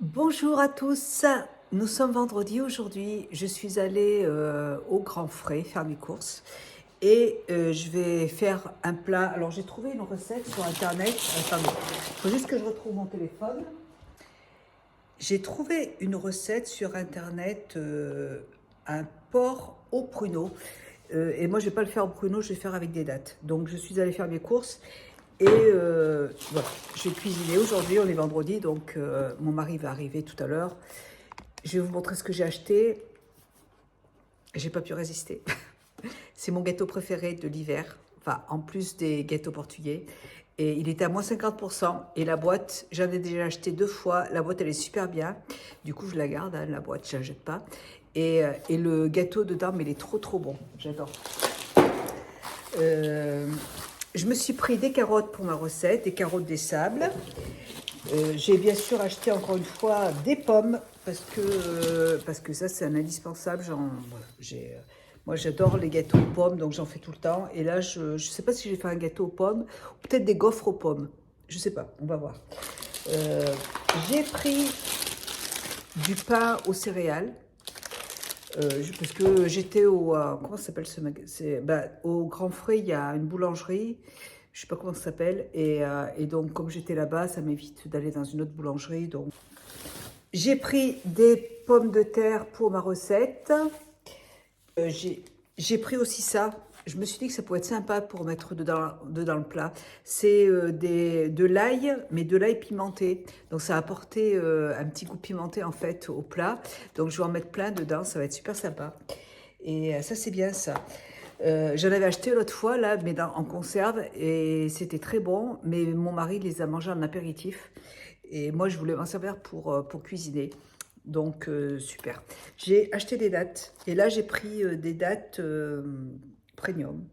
Bonjour à tous, nous sommes vendredi aujourd'hui, je suis allée au Grand Frais faire mes courses et je vais faire un plat. Alors j'ai trouvé une recette sur internet, attendez, il faut juste que je retrouve mon téléphone. J'ai trouvé une recette sur internet, un porc au pruneau. Et moi je ne vais pas le faire au pruneau, je vais le faire avec des dattes. Donc je suis allée faire mes courses et voilà, je vais cuisiner aujourd'hui, on est vendredi, donc mon mari va arriver tout à l'heure. Je vais vous montrer ce que j'ai acheté. J'ai pas pu résister. C'est mon gâteau préféré de l'hiver, enfin en plus des gâteaux portugais. Et il était à moins 50%. Et la boîte, j'en ai déjà acheté 2 fois. La boîte, elle est super bien. Du coup, je la garde, hein, la boîte, je la jette pas. Et le gâteau dedans, mais il est trop trop bon. J'adore. Euh, je me suis pris des carottes pour ma recette, des carottes des sables. J'ai bien sûr acheté encore une fois des pommes parce que ça c'est un indispensable. Moi j'adore les gâteaux aux pommes donc j'en fais tout le temps. Et là je ne sais pas si j'ai fait un gâteau aux pommes ou peut-être des gaufres aux pommes. Je sais pas, on va voir. Euh, j'ai pris du pain aux céréales. Parce que j'étais au comment ça s'appelle ce magasin, au Grand Frais, il y a une boulangerie, je sais pas comment ça s'appelle, et donc comme j'étais là-bas, ça m'évite d'aller dans une autre boulangerie. Donc j'ai pris des pommes de terre pour ma recette. Euh, j'ai j'ai pris aussi ça. Je me suis dit que ça pourrait être sympa pour mettre dedans le plat. C'est de l'ail, mais de l'ail pimenté. Donc ça a apporté un petit goût pimenté en fait au plat. Donc je vais en mettre plein dedans, ça va être super sympa. Et ça c'est bien ça. J'en avais acheté l'autre fois là, mais en conserve, et c'était très bon. Mais mon mari les a mangés en apéritif. Et moi je voulais m'en servir pour cuisiner. Donc, super. J'ai acheté des dattes. Et là, j'ai pris des dattes premium.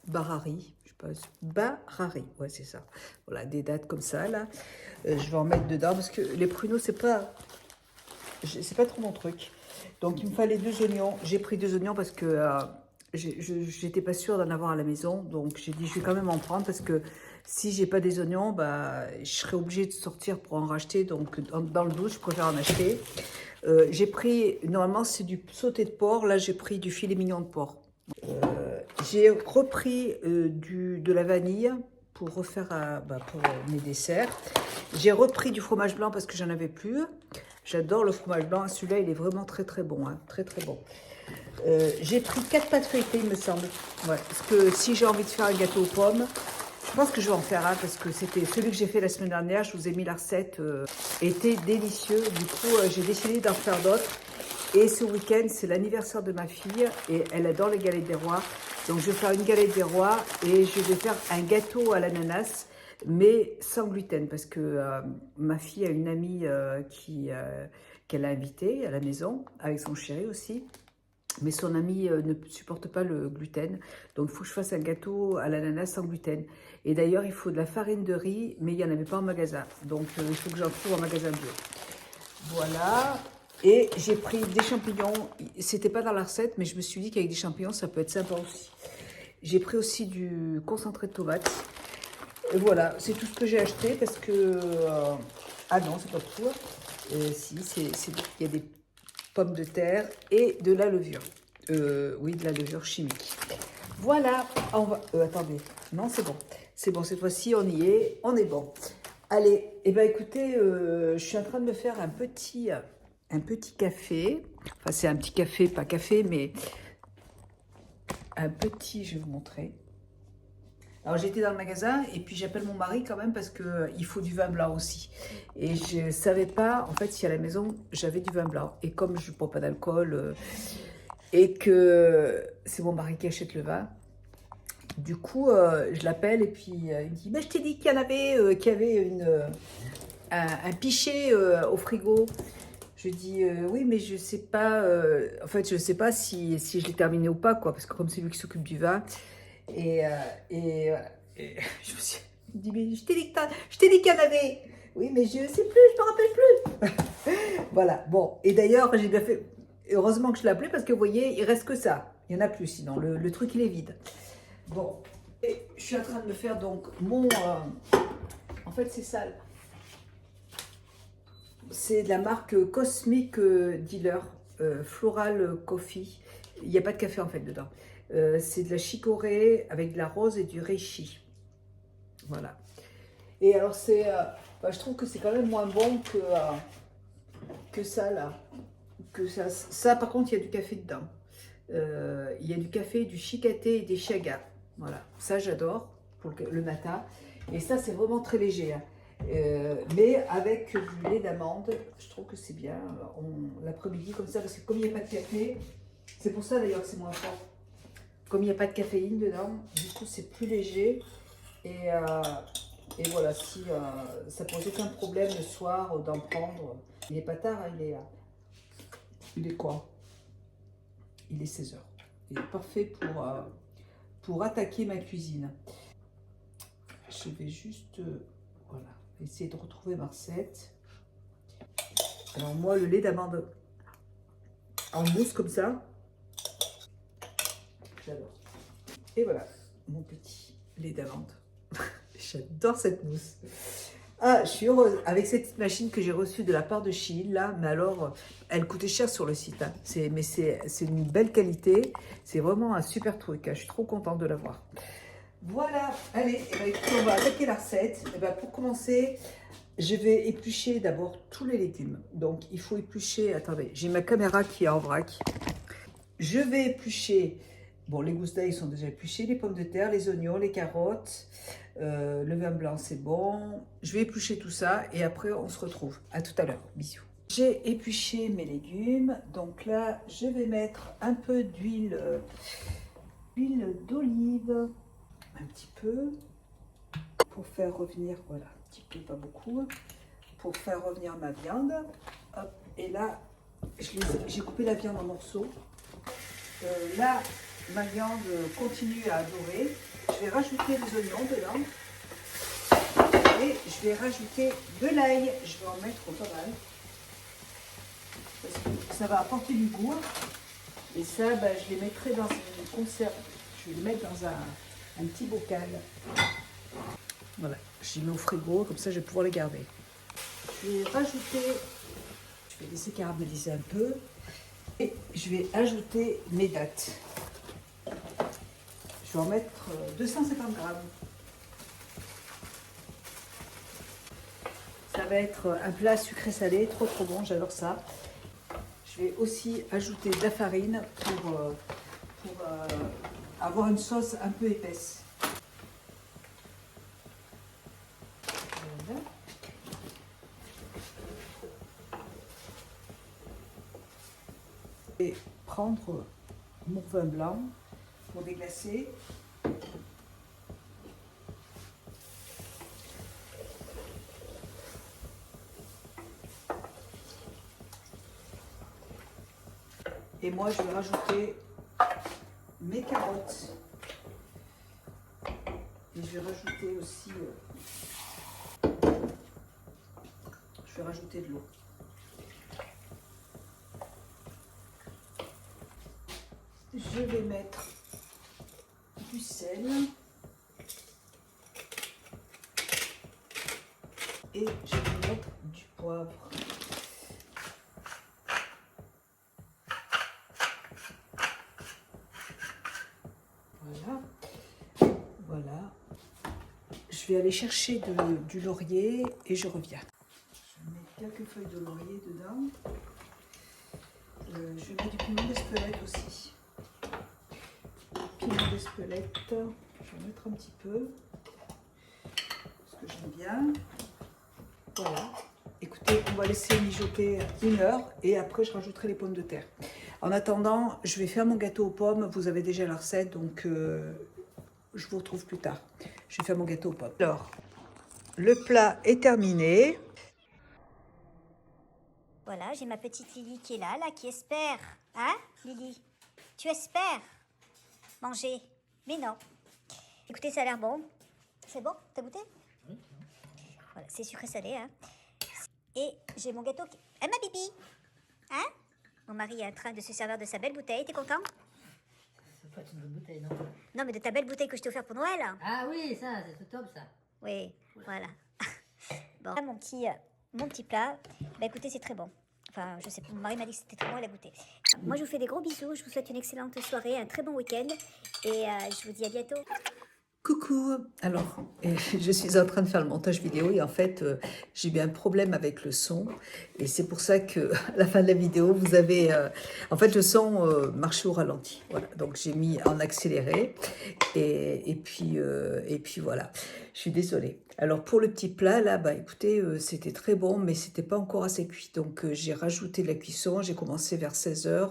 Barari, je sais pas. Barari, ouais, c'est ça. Voilà, des dattes comme ça, là. Je vais en mettre dedans parce que les pruneaux, c'est pas trop mon truc. Donc, il me fallait 2 oignons. J'ai pris 2 oignons parce que j'étais pas sûre d'en avoir à la maison. Donc, j'ai dit, je vais quand même en prendre parce que si j'ai pas des oignons, bah, je serais obligée de sortir pour en racheter. Donc, dans le doute, je préfère en acheter. J'ai pris, normalement, c'est du sauté de porc. Là, j'ai pris du filet mignon de porc. J'ai repris de la vanille pour refaire pour mes desserts. J'ai repris du fromage blanc parce que j'en avais plus. J'adore le fromage blanc. Celui-là, il est vraiment très très bon. Hein, très très bon. J'ai pris 4 pâtes feuilletées, il me semble. Ouais, parce que si j'ai envie de faire un gâteau aux pommes, je pense que je vais en faire un parce que c'était celui que j'ai fait la semaine dernière. Je vous ai mis la recette. Était délicieux. Du coup, j'ai décidé d'en faire d'autres. Et ce week-end, c'est l'anniversaire de ma fille et elle adore les galettes des rois. Donc, je vais faire une galette des rois et je vais faire un gâteau à l'ananas, mais sans gluten parce que ma fille a une amie qu'elle a invitée à la maison avec son chéri aussi. Mais son amie ne supporte pas le gluten. Donc, il faut que je fasse un gâteau à l'ananas sans gluten. Et d'ailleurs, il faut de la farine de riz, mais il n'y en avait pas en magasin. Donc, il faut que j'en trouve en magasin bio. Voilà. Et j'ai pris des champignons. C'était pas dans la recette, mais je me suis dit qu'avec des champignons, ça peut être sympa aussi. J'ai pris aussi du concentré de tomates. Et voilà, c'est tout ce que j'ai acheté parce que... ah non, c'est pas tout. Si, il y a des pommes de terre et de la levure. Oui, de la levure chimique. Voilà, attendez, non, c'est bon. C'est bon, cette fois-ci, on y est, on est bon. Allez, eh ben, écoutez, je suis en train de me faire un petit café. Enfin, c'est un petit café, pas café, mais un petit, je vais vous montrer. Alors, j'étais dans le magasin et puis j'appelle mon mari quand même parce qu'il faut du vin blanc aussi. Et je ne savais pas, en fait, si à la maison, j'avais du vin blanc. Et comme je ne bois pas d'alcool et que c'est mon mari qui achète le vin, du coup, je l'appelle et puis il me dit, je t'ai dit qu'il y avait un pichet au frigo. Je dis oui, mais je sais pas. En fait, je sais pas si je l'ai terminé ou pas, quoi, parce que comme c'est lui qui s'occupe du vin. Et, voilà. Et je me suis dit, mais je t'ai dit qu'il y en avait. Oui, mais je sais plus, je me rappelle plus. Voilà. Bon. Et d'ailleurs, j'ai bien fait. Heureusement que je l'ai appelé parce que vous voyez, il reste que ça. Il y en a plus, sinon le truc il est vide. Bon. Et je suis en train de me faire donc mon. En fait, c'est ça. C'est de la marque Cosmic Dealer, Floral Coffee. Il n'y a pas de café en fait dedans. C'est de la chicorée avec de la rose et du reishi. Voilà. Et alors je trouve que c'est quand même moins bon que ça là. Ça par contre il y a du café dedans. Il y a du café, du chicaté et des chagas. Voilà, ça j'adore pour le matin. Et ça c'est vraiment très léger. Hein. Mais avec du lait d'amande, je trouve que c'est bien l'après-midi comme ça, parce que comme il n'y a pas de café, c'est pour ça d'ailleurs que c'est moins fort. Comme il n'y a pas de caféine dedans, du coup c'est plus léger. Et voilà, si ça pose aucun problème le soir d'en prendre. Il n'est pas tard, hein, il est quoi? Il est 16 heures. Il est parfait pour attaquer ma cuisine. Je vais juste voilà, essayer de retrouver ma recette. Alors moi, le lait d'amande en mousse comme ça, j'adore. Et voilà, mon petit lait d'amande. J'adore cette mousse. Ah, je suis heureuse avec cette petite machine que j'ai reçue de la part de Shein là, mais alors elle coûtait cher sur le site. Hein. Mais c'est une belle qualité, c'est vraiment un super truc. Hein. Je suis trop contente de l'avoir. Voilà, allez, eh ben, écoutez, on va attaquer la recette. Eh ben, pour commencer, je vais éplucher d'abord tous les légumes. Donc il faut éplucher. Attendez, j'ai ma caméra qui est en vrac. Je vais éplucher. Bon, les gousses d'ail sont déjà épluchées, les pommes de terre, les oignons, les carottes, le vin blanc, c'est bon. Je vais éplucher tout ça et après, on se retrouve. À tout à l'heure. Bisous. J'ai épluché mes légumes. Donc là, je vais mettre un peu d'huile d'olive, un petit peu, pour faire revenir, voilà, un petit peu, pas beaucoup, pour faire revenir ma viande. Hop, et là, j'ai coupé la viande en morceaux. Là, ma viande continue à dorer. Je vais rajouter les oignons dedans. Et je vais rajouter de l'ail. Je vais en mettre pas mal. Parce que ça va apporter du goût. Et ça, je les mettrai dans une conserve. Je vais les mettre dans un petit bocal. Voilà. Je les mets au frigo. Comme ça, je vais pouvoir les garder. Je vais rajouter. Je vais laisser caraméliser un peu. Et je vais ajouter mes dattes. Je vais en mettre 250 grammes. Ça va être un plat sucré-salé, trop bon, j'adore ça. Je vais aussi ajouter de la farine pour avoir une sauce un peu épaisse. Voilà. Et prendre mon vin blanc pour déglacer. Et moi, je vais rajouter mes carottes. Et je vais rajouter aussi... je vais rajouter de l'eau. Je vais mettre du sel. Et je vais mettre du poivre. Voilà. Voilà. Je vais aller chercher du laurier et je reviens. Je vais mettre quelques feuilles de laurier dedans. Je vais mettre du piment d'Espelette aussi. Piment d'Espelette, je vais mettre un petit peu. Parce que j'aime bien. Voilà. Écoutez, on va laisser mijoter 1 heure et après je rajouterai les pommes de terre. En attendant, je vais faire mon gâteau aux pommes. Vous avez déjà la recette, donc je vous retrouve plus tard. Je vais faire mon gâteau aux pommes. Alors, le plat est terminé. Voilà, j'ai ma petite Lily qui est là, qui espère. Hein, Lily? Tu espères manger? Mais non. Écoutez, ça a l'air bon. C'est bon? T'as goûté? Oui. Voilà, c'est sucré-salé, hein. Et j'ai mon gâteau qui... Eh, ma bibi! Hein? Mon mari est en train de se servir de sa belle bouteille. T'es content? C'est pas une bonne bouteille, non? Non, mais de ta belle bouteille que je t'ai offerte pour Noël. Ah oui, ça, c'est top, ça. Oui, voilà. Bon, là, mon petit plat. Bah écoutez, c'est très bon. Enfin, je sais pas, mon mari m'a dit que c'était très bon, elle a goûté. Moi, je vous fais des gros bisous, je vous souhaite une excellente soirée, un très bon week-end, et je vous dis à bientôt. Coucou, alors je suis en train de faire le montage vidéo et en fait j'ai eu un problème avec le son et c'est pour ça que à la fin de la vidéo vous avez en fait le son marchait au ralenti, voilà, donc j'ai mis en accéléré et puis voilà, je suis désolée. Alors pour le petit plat là, bah écoutez, c'était très bon mais c'était pas encore assez cuit, donc j'ai rajouté de la cuisson, j'ai commencé vers 16h.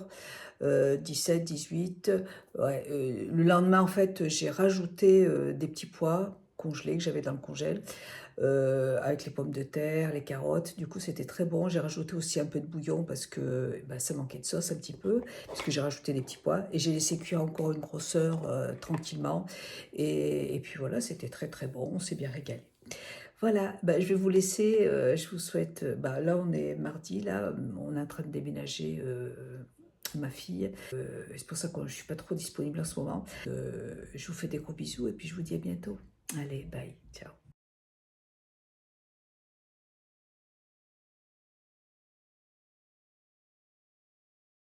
17, 18. Ouais, le lendemain, en fait, j'ai rajouté des petits pois congelés que j'avais dans le congèle, avec les pommes de terre, les carottes. Du coup, c'était très bon. J'ai rajouté aussi un peu de bouillon parce que bah, ça manquait de sauce un petit peu, parce que j'ai rajouté des petits pois. Et j'ai laissé cuire encore une grosse heure tranquillement. Et puis voilà, c'était très très bon. On s'est bien régalé. Voilà, bah, je vais vous laisser. Je vous souhaite. Bah, là, on est mardi. Là, on est en train de déménager. Ma fille. C'est pour ça que je ne suis pas trop disponible en ce moment. Je vous fais des gros bisous et puis je vous dis à bientôt. Allez, bye, ciao.